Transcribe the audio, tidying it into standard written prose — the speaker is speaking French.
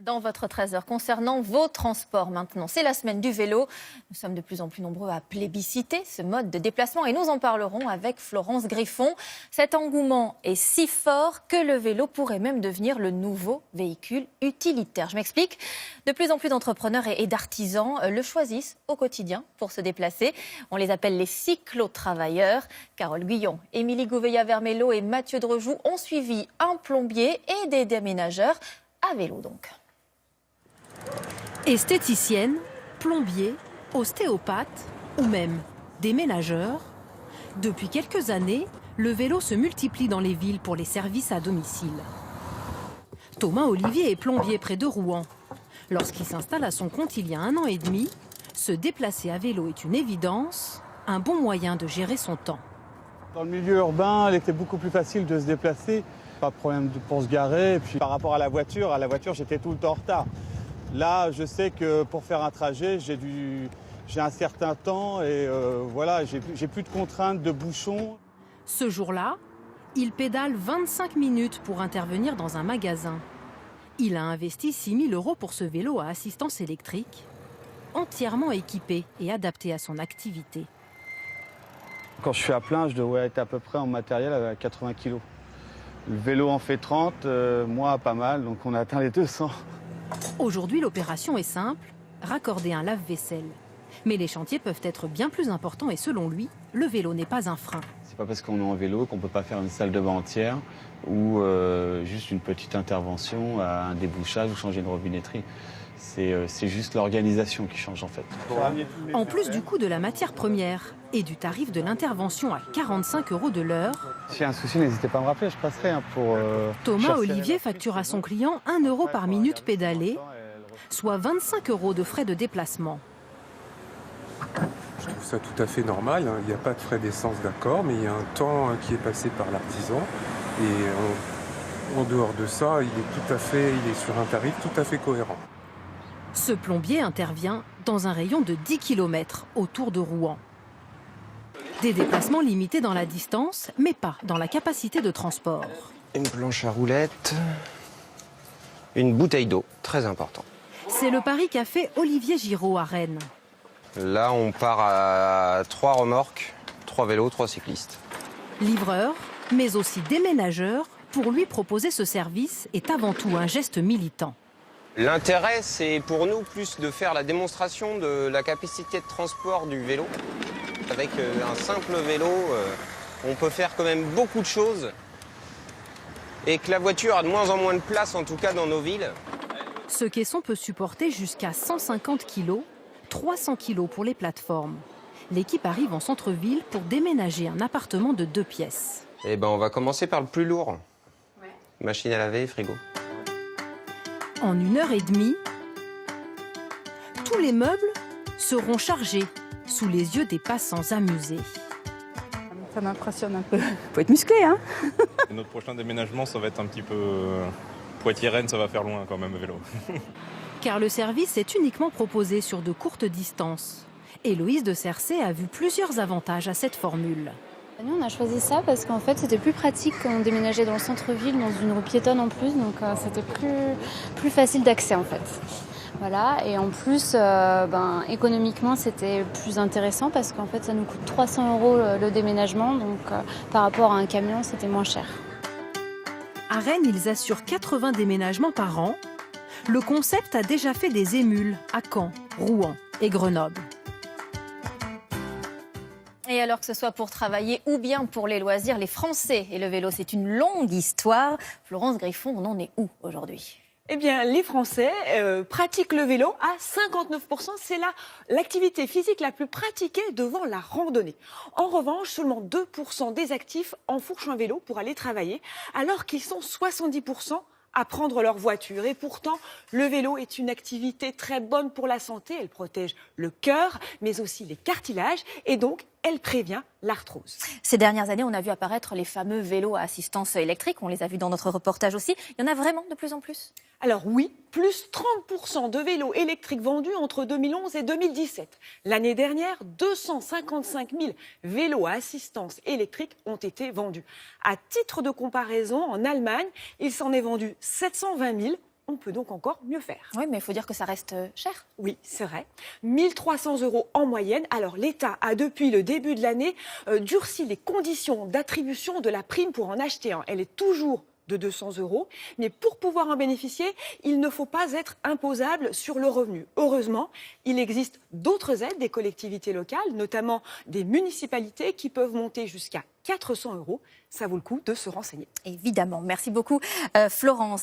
Dans votre 13h, concernant vos transports maintenant, c'est la semaine du vélo. Nous sommes de plus en plus nombreux à plébisciter ce mode de déplacement et nous en parlerons avec Florence Griffon. Cet engouement est si fort que le vélo pourrait même devenir le nouveau véhicule utilitaire. Je m'explique. De plus en plus d'entrepreneurs et d'artisans le choisissent au quotidien pour se déplacer. On les appelle les cyclotravailleurs. Carole Guyon, Émilie Gouveia-Vermello et Mathieu Drejoux ont suivi un plombier et des déménageurs à vélo donc. Esthéticienne, plombier, ostéopathe ou même déménageur, depuis quelques années, le vélo se multiplie dans les villes pour les services à domicile. Thomas Olivier est plombier près de Rouen. Lorsqu'il s'installe à son compte il y a 1 an et demi, se déplacer à vélo est une évidence, un bon moyen de gérer son temps. Dans le milieu urbain, il était beaucoup plus facile de se déplacer. Pas de problème pour se garer. Et puis par rapport à la voiture, j'étais tout le temps en retard. Là, je sais que pour faire un trajet, j'ai un certain temps et voilà, j'ai plus de contraintes, de bouchons. Ce jour-là, il pédale 25 minutes pour intervenir dans un magasin. Il a investi 6 000 € pour ce vélo à assistance électrique, entièrement équipé et adapté à son activité. Quand je suis à plein, je dois être à peu près en matériel à 80 kg. Le vélo en fait 30, moi pas mal, donc on a atteint les 200. Aujourd'hui, l'opération est simple, raccorder un lave-vaisselle. Mais les chantiers peuvent être bien plus importants et selon lui, le vélo n'est pas un frein. C'est pas parce qu'on est en vélo qu'on peut pas faire une salle de bain entière ou juste une petite intervention à un débouchage ou changer une robinetterie. C'est juste l'organisation qui change en fait. En plus du coût de la matière première et du tarif de l'intervention à 45 € de l'heure, S'il y a un souci, n'hésitez pas à me rappeler, je passerai pour... Thomas Olivier facture à son client 1 € par minute pédalée, soit 25 € de frais de déplacement. Je trouve ça tout à fait normal, hein. Il n'y a pas de frais d'essence, d'accord, mais il y a un temps qui est passé par l'artisan. Et en dehors de ça, il est sur un tarif tout à fait cohérent. Ce plombier intervient dans un rayon de 10 km autour de Rouen. Des déplacements limités dans la distance, mais pas dans la capacité de transport. Une planche à roulettes, une bouteille d'eau, très important. C'est le pari qu'a fait Olivier Giraud à Rennes. Là, on part à 3 remorques, 3 vélos, 3 cyclistes. Livreur, mais aussi déménageur, pour lui proposer ce service est avant tout un geste militant. L'intérêt, c'est pour nous plus de faire la démonstration de la capacité de transport du vélo. Avec un simple vélo, on peut faire quand même beaucoup de choses. Et que la voiture a de moins en moins de place, en tout cas dans nos villes. Ce caisson peut supporter jusqu'à 150 kg, 300 kg pour les plateformes. L'équipe arrive en centre-ville pour déménager un appartement de 2 pièces. Eh ben, on va commencer par le plus lourd. Machine à laver et frigo. En 1h30, tous les meubles seront chargés sous les yeux des passants amusés. Ça m'impressionne un peu. Faut être musclé, hein. Notre prochain déménagement, ça va être un petit peu... Poitiers-Rennes, ça va faire loin quand même, vélo. Car le service est uniquement proposé sur de courtes distances. Héloïse de Cercé a vu plusieurs avantages à cette formule. Nous, on a choisi ça parce qu'en fait, c'était plus pratique quand on déménageait dans le centre-ville, dans une rue piétonne en plus, donc c'était plus facile d'accès en fait. Voilà, et en plus, économiquement, c'était plus intéressant parce qu'en fait, ça nous coûte 300 € le déménagement, donc par rapport à un camion, c'était moins cher. À Rennes, ils assurent 80 déménagements par an. Le concept a déjà fait des émules à Caen, Rouen et Grenoble. Et alors que ce soit pour travailler ou bien pour les loisirs, les Français et le vélo, c'est une longue histoire. Florence Griffon, on en est où aujourd'hui ? Eh bien, les Français pratiquent le vélo à 59%. C'est l'activité physique la plus pratiquée devant la randonnée. En revanche, seulement 2% des actifs enfourchent un vélo pour aller travailler, alors qu'ils sont 70% à prendre leur voiture. Et pourtant, le vélo est une activité très bonne pour la santé. Elle protège le cœur, mais aussi les cartilages. Et donc, elle prévient l'arthrose. Ces dernières années, on a vu apparaître les fameux vélos à assistance électrique. On les a vus dans notre reportage aussi. Il y en a vraiment de plus en plus ? Alors oui, plus 30% de vélos électriques vendus entre 2011 et 2017. L'année dernière, 255 000 vélos à assistance électrique ont été vendus. À titre de comparaison, en Allemagne, il s'en est vendu 720 000 on peut donc encore mieux faire. Oui, mais il faut dire que ça reste cher. Oui, c'est vrai. 1 300 € en moyenne. Alors l'État a depuis le début de l'année durci les conditions d'attribution de la prime pour en acheter un. Elle est toujours de 200 €, mais pour pouvoir en bénéficier, il ne faut pas être imposable sur le revenu. Heureusement, il existe d'autres aides des collectivités locales, notamment des municipalités qui peuvent monter jusqu'à 400 €. Ça vaut le coup de se renseigner. Évidemment. Merci beaucoup, Florence.